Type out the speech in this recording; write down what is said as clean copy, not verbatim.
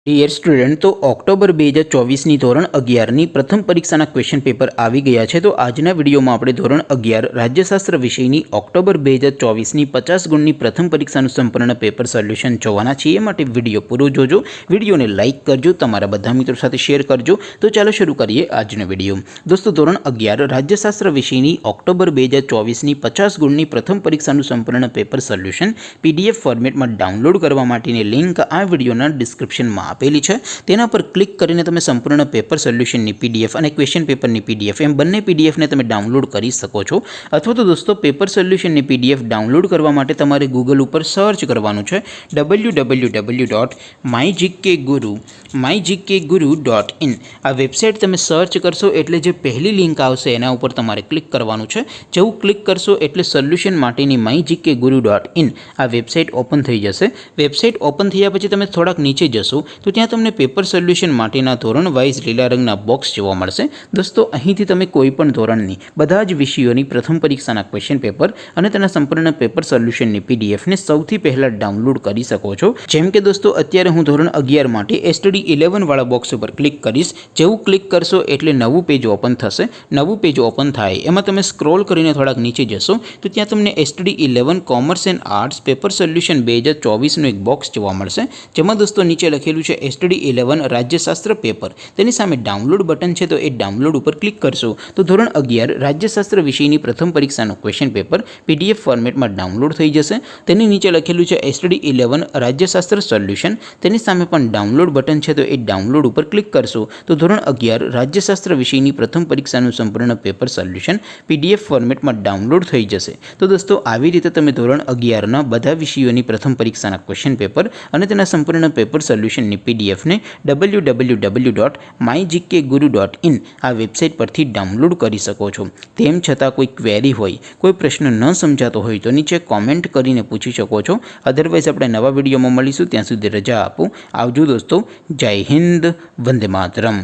Dear student, તો October 2024ની ધોરણ 11ની પ્રથમ પરીક્ષાના ક્વેશ્ચન પેપર આવી ગયા છે। તો આજના વિડીયોમાં આપણે ધોરણ 11 રાજ્યશાસ્ત્ર વિષયની ઓક્ટોબર 2024ની 50 ગુણની પ્રથમ પરીક્ષાનું સંપૂર્ણ પેપર સોલ્યુશન જોવાના છીએ। માટે વિડીયો પૂરો જોજો, વિડીયોને લાઇક કરજો, તમારા બધા મિત્રો સાથે શેર કરજો। તો ચાલો શરૂ કરીએ આજનો વિડીયો। દોસ્તો, ધોરણ 11 રાજ્યશાસ્ત્ર વિષયની ઓક્ટોબર 2024ની 50 ગુણની પ્રથમ પરીક્ષાનું સંપૂર્ણ પેપર સોલ્યુશન PDF ફોર્મેટમાં ડાઉનલોડ કરવા માટેની લિંક આ વિડીયોના ડિસ્ક્રિપ્શનમાં આપેલી છે। તેના પર ક્લિક કરીને તમે સંપૂર્ણ પેપર સોલ્યુશનની PDF અને ક્વેશ્ચન પેપરની PDF એમ બંને PDFને તમે ડાઉનલોડ કરી શકો છો। અથવા તો દોસ્તો, પેપર સોલ્યુશનની PDF ડાઉનલોડ કરવા માટે તમારે ગૂગલ ઉપર સર્ચ કરવાનું છે www.mygkguru.in। આ વેબસાઇટ તમે સર્ચ કરશો એટલે જે પહેલી લિંક આવશે એના ઉપર તમારે ક્લિક કરવાનું છે। જેવું ક્લિક કરશો એટલે સોલ્યુશન માટેની mygkguru.in આ વેબસાઇટ ઓપન થઈ જશે। વેબસાઇટ ઓપન થયા પછી તમે થોડાક નીચે જશો તો ત્યાં તમને પેપર સોલ્યુશન માટેના ધોરણ વાઇઝ લીલા રંગના બોક્સ જોવા મળશે। દોસ્તો, અહીંથી તમે કોઈપણ ધોરણની બધા જ વિષયોની પ્રથમ પરીક્ષાના ક્વેશ્ચન પેપર અને તેના સંપૂર્ણ પેપર સોલ્યુશનની PDFને સૌથી પહેલાં ડાઉનલોડ કરી શકો છો। જેમ કે દોસ્તો, અત્યારે હું ધોરણ 11 માટે STD 11 વાળા બોક્સ ઉપર ક્લિક કરીશ। જેવું ક્લિક કરશો એટલે નવું પેજ ઓપન થશે। નવું પેજ ઓપન થાય એમાં તમે સ્ક્રોલ કરીને થોડાક નીચે જશો તો ત્યાં તમને STD 11 commerce and arts paper solution 2024નું એક બોક્સ જોવા મળશે। જેમાં દોસ્તો નીચે લખેલું છે STD 11 રાજ્યશાસ્ત્ર પેપર। તેની સામે ડાઉનલોડ બટન છે, તો એ ડાઉનલોડ ઉપર ક્લિક કરશો તો ધોરણ 11 રાજ્યશાસ્ત્ર વિષયની પ્રથમ પરીક્ષાનું ક્વેશ્ચન પેપર PDF ફોર્મેટમાં ડાઉનલોડ થઈ જશે। તેની નીચે લખેલું છે STD 11 રાજ્યશાસ્ત્ર સોલ્યુશન। તેની સામે પણ ડાઉનલોડ બટન છે, તો એ ડાઉનલોડ ઉપર ક્લિક કરશો તો ધોરણ 11 રાજ્યશાસ્ત્ર વિષયની પ્રથમ પરીક્ષાનું સંપૂર્ણ પેપર સોલ્યુશન PDF ફોર્મેટમાં ડાઉનલોડ થઈ જશે। તો દોસ્તો, આવી રીતે તમે ધોરણ 11ના બધા વિષયોની પ્રથમ પરીક્ષાના ક્વેશ્ચન પેપર અને તેના સંપૂર્ણ પેપર સોલ્યુશનની PDFને www.mygkguru.in આ વેબસાઇટ પરથી ડાઉનલોડ કરી શકો છો। તેમ છતાં કોઈ ક્વેરી હોય, કોઈ પ્રશ્ન ન સમજાતો હોય તો નીચે કોમેન્ટ કરીને પૂછી શકો છો। અધરવાઇઝ આપણે નવા વિડીયોમાં મળીશું, ત્યાં સુધી રજા આપો। આવજો દોસ્તો, જય હિન્દ, વંદે માતરમ।